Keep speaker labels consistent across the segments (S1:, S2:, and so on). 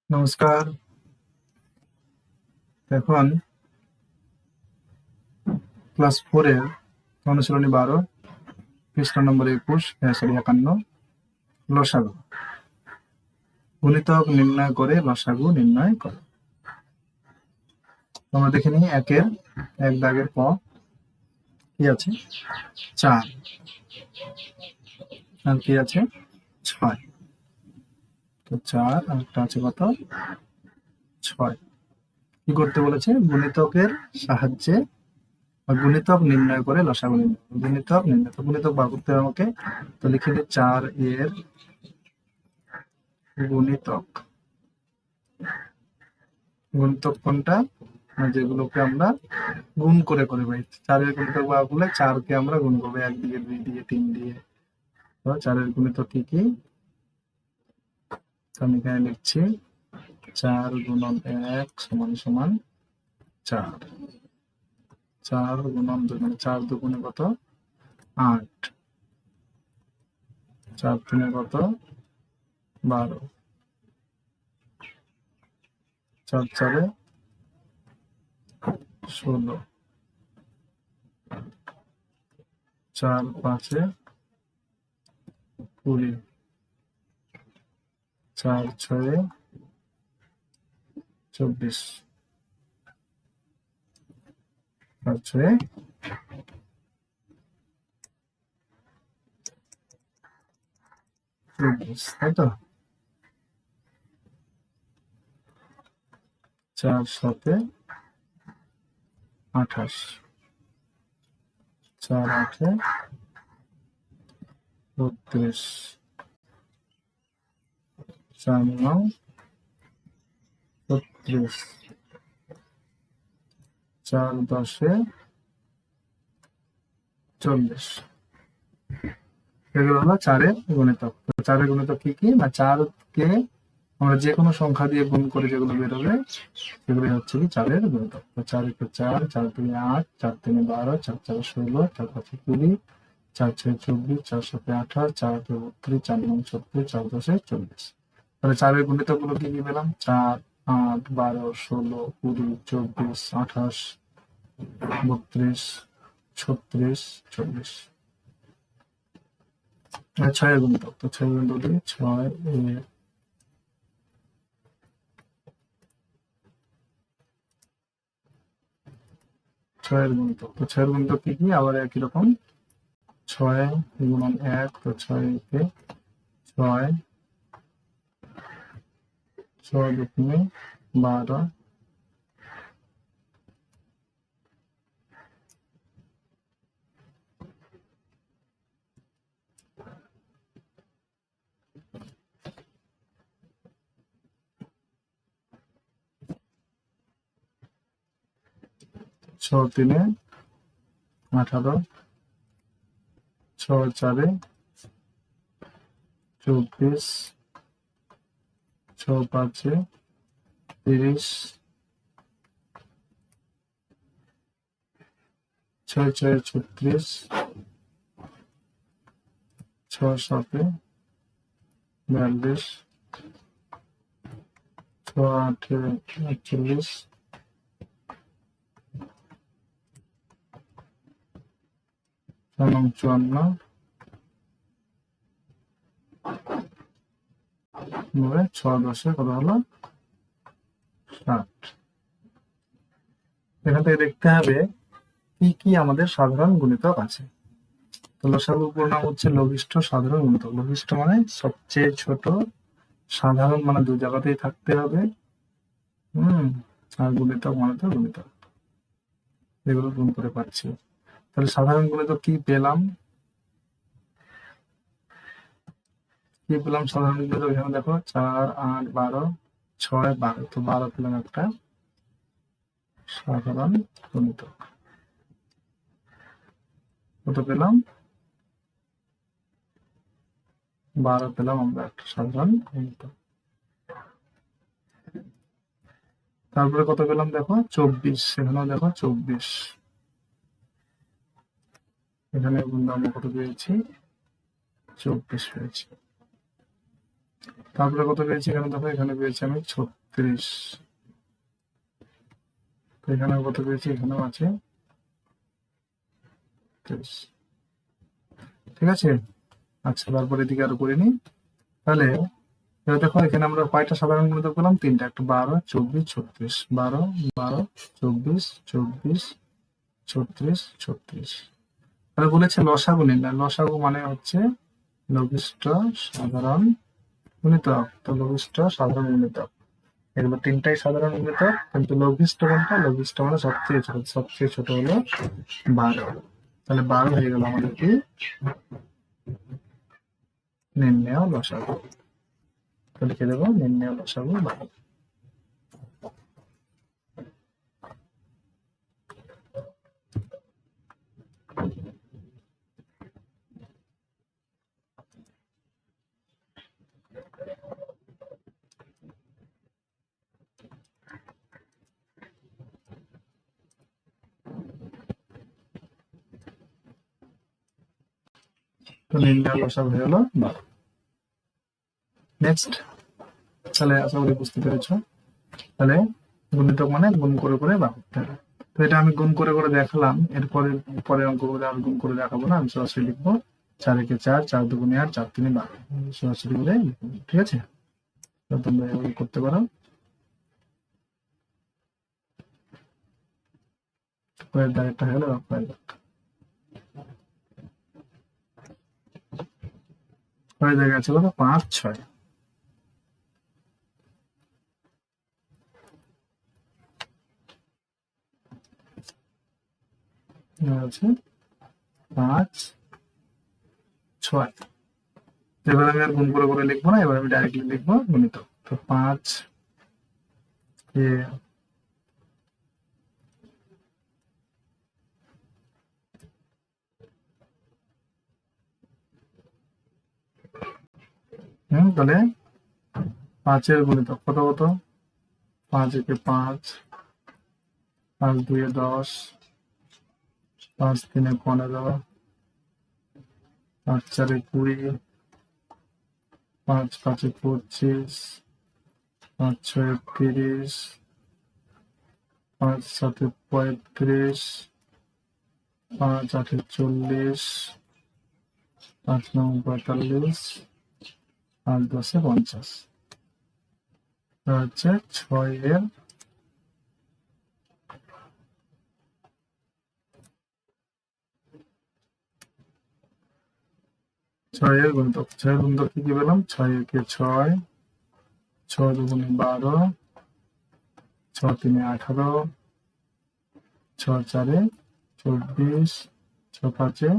S1: নমস্কার। এখন ক্লাস 4 এর অনুশীলনী 12 পৃষ্ঠা নম্বর 51 লসাগু। গুণিতক নির্ণয় করে লসাগু নির্ণয় করো। আমরা দেখে নিই এক দাগের ক কি আছে 4 আর কি আছে 6। তো 4 আর একটা আছে কত 6। কি করতে বলেছে? গুণিতকের সাহায্যে গুণিতক নির্ণয় করে লসাগু নির্ণয়। গুণিতক বার করতে হবে আমাকে। তো লিখে দিই 4 এর গুণিতক। গুণিতক কোনটা? যেগুলোকে আমরা গুণ করে পাই। 4 এর গুণিতক বার করলে 4 কে আমরা গুণ করবো 1 দিয়ে, 2 দিয়ে, 3 দিয়ে। তো 4 এর গুণিতক কি কি? আমি এখানে লিখছি 4 গুণন 1 সমান সমান 4। 4 গুণন 2 মানে 4 দুগুণে কত 8, 4 তিনে কত 12, 4 4-এ 16, 4 5-এ 20, 4 6-এ 24, 4 6-এ 24, তাই তো? 4 7-এ 28, 4 8-এ 32, 4 9 36, 4 10-এ 40। এগুলো হলো 4 এর গুণিতক। তো 4 এর গুণিতক কি কি? না 4 কে আমরা যে কোনো সংখ্যা দিয়ে গুণ করে যেগুলো বেরোবে সেগুলো হচ্ছে কি 4 এর গুণিতক। তো 4 × 4, 4 × 8, 4 × 12, 4 × 16, 4 × 20, 4 × 24, 4 × 28, 4 × 32, 4 × 36, 4 × 10 40। তাহলে 4 এর গুণিতক গুলো কি কি পেলাম? 4 8 12 16 20 24 28 32 36 40। 6 এর গুণিতক। তো 6 এর গুণিতক দিয়ে 6 এর 6 এর গুণিতক। তো 6 এর গুণিতক কি কি? আবার একই রকম 6 গুণন 1। তো 6 কে 6, 6 দুগুণে 12, 6 3-এ 18, 6 4-এ 24, 6 5-এ 30, 6 6-এ 36, 6 7-এ 42, 6 8-এ 41, 6 9 54, 6 10-এ কত হলো 60। এখান থেকে দেখতে হবে কি কি আমাদের সাধারণ গুণিতক আছে। তো লসাগুর পুরো নাম হচ্ছে লঘিষ্ঠ সাধারণ গুণিতক। লঘিষ্ঠ মানে সবচেয়ে ছোট, সাধারণ মানে দু জায়গাতেই থাকতে হবে। আর গুণিতক মানে তো গুণিতক, এগুলো গুণ করে পাচ্ছি। তাহলে সাধারণ গুণিতক কি পেলাম? সাধারণ গুণিতক এখানে দেখো 4 8 12 6 12। তো 12 পেলাম একটা সাধারণ গুণিতক। কত পেলাম? 12 পেলাম আমরা একটা সাধারণ গুণিতক। তারপরে কত পেলাম দেখো 24। এখানেও দেখো 24। এখানে আমরা কত পেয়েছি 24 পেয়েছি। তারপরে কত পেয়েছি? এখানে দেখো এখানে পেয়েছি আমি 30। তো এখানে কত পেয়েছি, এখানেও আছে 30। ঠিক আছে। আচ্ছা, তারপরে এদিকে আরো করে নিই। তাহলে এবার দেখো এখানে আমরা কয়টা সাধারণ গুণিতক পেলাম, তিনটা, একটা 12, 24, 36, 12, 12, 24, 24, 36, 36। তাহলে বলেছে লসাগু নির্ণয়। লসাগু মানে হচ্ছে লঘিষ্ঠ সাধারণ গুণিতক। তো লঘিষ্ঠ সাধারণ গুণিতক, এগুলো তিনটাই সাধারণ গুণিতক, কিন্তু লঘিষ্ঠ কোনটা? লঘিষ্ঠ মানে সবচেয়ে ছোট, সবচেয়ে ছোট হলো 12। তাহলে 12 হয়ে গেল আমাদের কি নির্ণেয় লসাগু। তো লিখে দেবো নির্ণেয় লসাগু 12। তো নির্ণেয় লসাগু হয়ে গেলো 12। নেক্সট, তাহলে আশা করি বুঝতে পেরেছো। তাহলে গুণিতক মানে গুণ করে করে বার করতে হবে। তো এটা আমি গুণ করে করে দেখালাম, এরপরে পরের অঙ্কগুলো আর গুণ করে দেখাবো না, আমি সরাসরি লিখবো 4 একে 4, 4 দুগুণে 8, 4 তিনে 12, সরাসরি বলে লিখবো। ঠিক আছে, তো তোমরা এভাবে করতে পারো। কয়ের দাগেরটা হলো কয়ের দাগ, কয়ের দাগে আছে কত, 5, 6। আছে 5, 6। এবার আমি আর গুণ করে করে লিখবো না, এবার আমি ডাইরেক্টলি লিখবো গুণিতক। তো 5 কে তাহলে 5-এর গুণিতক কত কত, 5 একে 5, 5 দুয়ে 10, 5 তিনে 15, 5 চারে 20, 5 পাঁচে 25, 5 ছয়ে 30, 5 সাতে 35, 5 আটে 40, 5 নং 45, 5 10-এ 50। হচ্ছে 6-এর গুণিতক। 6-এর গুণিতক কি কি পেলাম, 6 একে 6, 6 দুগুণে 12, 6 তিনে 18, 6 চারে 24, 6 পাঁচে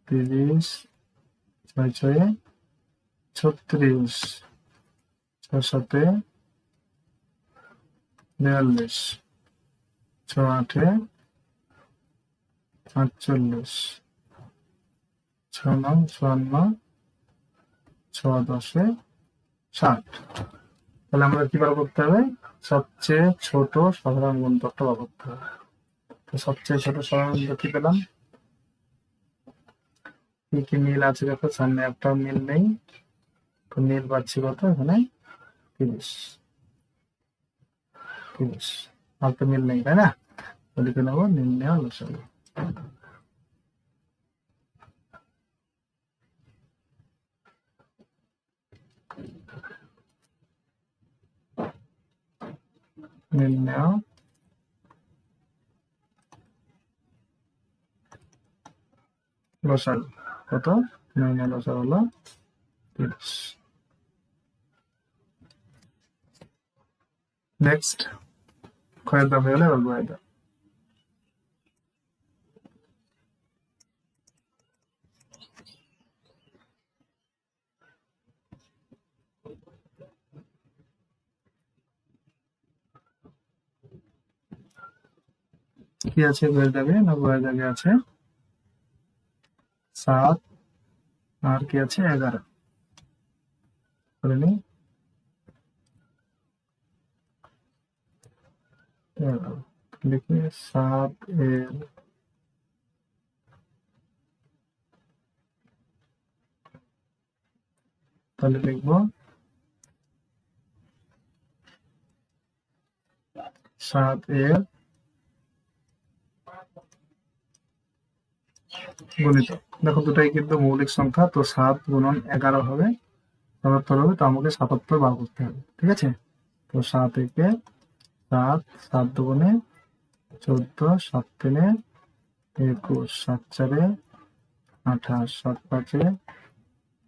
S1: 30, 6 ছয়ে 36, 6 সাতে 42, 6 আটে 48, 6 নং 54, 6 10-এ 60। তাহলে আমরা কি বার করতে হবে, সবচেয়ে ছোট সাধারণ গুণিতকটা বার করতে হবে। তো সবচেয়ে ছোট সাধারণ গুণিতক কি পেলাম, কি কি মিল আছে দেখো, সামনে একটাও মিল নেই। তো মিল পাচ্ছি কত, এখানে 30, 30 আর তো মিল নেই, তাই না? তো লিখে নেবো নির্ণেয় লসাগু। নির্ণেয় লসাগু কত, নির্ণেয় লসাগু হলো 30। নেক্সট, ক্ষয়ের দাম হয়ে গেলে এবার গয়ের দাম। কি আছে গয়ের দাগে, না গয়ের দাগে আছে 7, আর কি আছে 11, করে নি 11। লিখি 7 এর তাহলে লিখবো 7 এর গুণিতক। দেখো দুটাই কিন্তু মৌলিক সংখ্যা, তো 7 গুণন 11 হবে 77 হবে, তো আমাকে 77 বার করতে হবে। ঠিক আছে, তো 7 একে 7, 7 দুগুণে 14, 7 তিনে 21, 7 চারে 28, 7 পাঁচে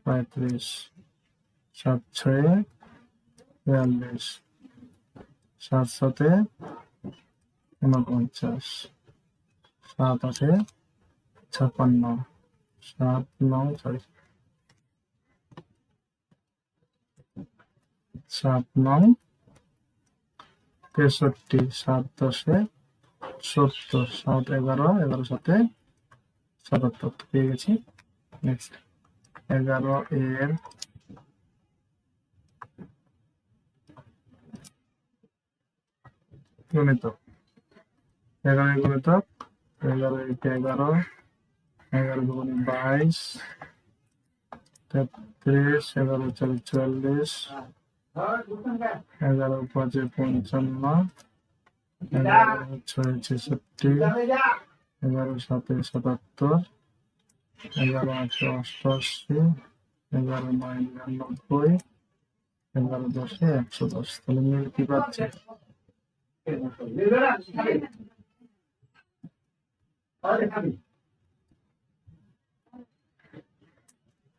S1: 35, 7 ছয়ে 42, 7 সাতে 49, 7 আটে 56, 7 9 সরি 7 9 63, 7 10 70, 7 11, 11 সাথে 77 পেয়ে গেছি। নেক্সট 11 এর গুণিতক। 11 এর গুণিতক 11 একে 11, 11 দুগুণে 22, 33, 11 চারে 44, 11 পাঁচে 55, 11 ছয়ে 66, 11 সাতে 77, 11 আটে 88, 11 নয় 99, 11 দশে 110। তাহলে মিল কি পাচ্ছে?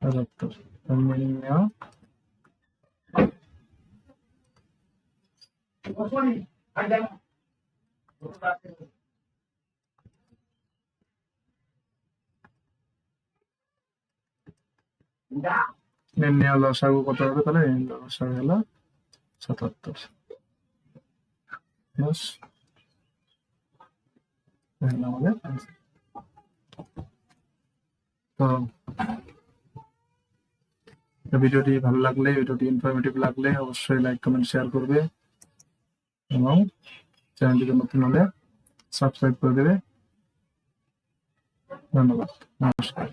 S1: 77। মিল নেওয়া নির্ণয় লসাগু কত হবে? তাহলে নির্ণয় লসাগু হলো 77। বাস আমাদের answer। তো ভিডিওটি ভালো লাগলে, ভিডিওটি ইনফরমেটিভ লাগলে অবশ্যই লাইক কমেন্ট শেয়ার করবে এবং চ্যানেলটিকে নতুন হলে সাবস্ক্রাইব করে দেবে। ধন্যবাদ, নমস্কার।